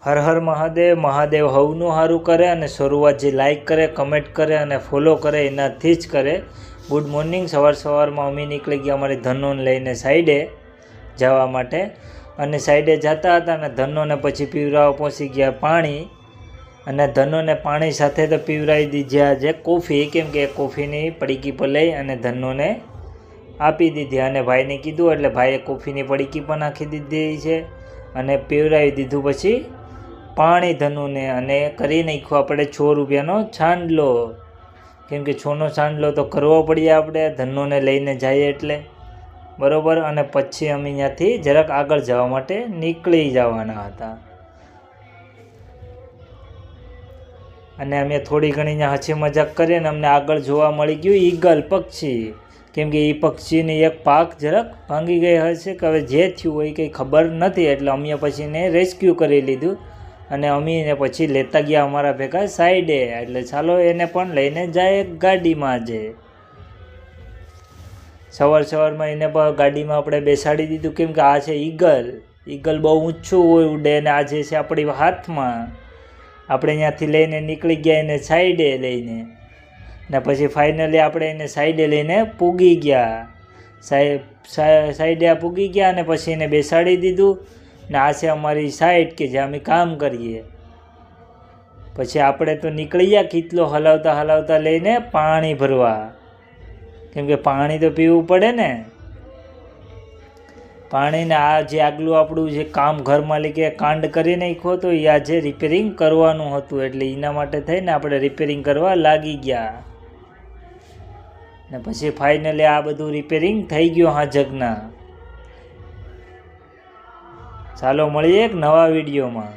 હર હર મહાદેવ. મહાદેવ હવનું સારું કરે અને શરૂઆત જે લાઈક કરે, કમેન્ટ કરે અને ફોલો કરે એનાથી જ કરે. Good morning. સવારમાં અમે નીકળી ગયા અમારી ધનોને લઈને સાઈડે જવા માટે, અને સાઈડે જતા હતા અને ધનોને પછી પીવરાવા પહોંચી ગયા પાણી, અને ધનોને પાણી સાથે તો પીવરાવી દીધી આજે કોફી, કેમ કે કોફીની પડીકી પર લઈ અને ધનોને આપી દીધી, અને ભાઈને કીધું એટલે ભાઈએ કોફીની પડીકી પણ નાખી દીધી છે અને પીવરાવી દીધું. પછી પાણી ધનુને અને કરી નાખ્યો આપણે 6 રૂપિયાનો છાંડલો, કેમ કે 6નો છાંડલો તો કરવો પડે આપણે ધનોને લઈને જઈએ એટલે, બરાબર. અને પછી અમે ત્યાંથી જરાક આગળ જવા માટે નીકળી જવાના હતા, અને અમે થોડી ઘણી ત્યાં હસી મજાક કરી અને અમને આગળ જોવા મળી ગયું ઈગલ પક્ષી, કેમ કે એ પક્ષીની એક પાંખ જરાક ભાંગી ગઈ હશે કે હવે જે થયું હોય કંઈ ખબર નથી, એટલે અમે પછી એને રેસ્ક્યુ કરી લીધું અને અમીને પછી લેતા ગયા અમારા ભેગા સાઈડે, એટલે ચાલો એને પણ લઈને જાય ગાડીમાં. જે સવારમાં એને પણ ગાડીમાં આપણે બેસાડી દીધું, કેમ કે આ છે ઈગલ બહુ ઊંચું હોય ઉડે, અને આજે છે આપણી હાથમાં. આપણે ત્યાંથી લઈને નીકળી ગયા એને સાઈડે લઈને, ને પછી ફાઇનલી આપણે એને સાઈડે લઈને પૂગી ગયા, સાઈડે પૂગી ગયા અને પછી એને બેસાડી દીધું. ને આ છે અમારી સાઈડ કે જ્યાં અમે કામ કરીએ. પછી આપણે તો નીકળી ગયા કિટલો હલાવતા લઈને પાણી ભરવા, કેમ કે પાણી તો પીવું પડે ને પાણીને. આ જે આગલું આપણું જે કામ ઘર માલિકે કાંડ કરી નાખ્યો હતો એ આજે રિપેરિંગ કરવાનું હતું, એટલે એના માટે થઈને આપણે રિપેરિંગ કરવા લાગી ગયા, ને પછી ફાઇનલી આ બધું રિપેરિંગ થઈ ગયું હા જગના. ચાલો મળીએ એક નવા વિડીયોમાં.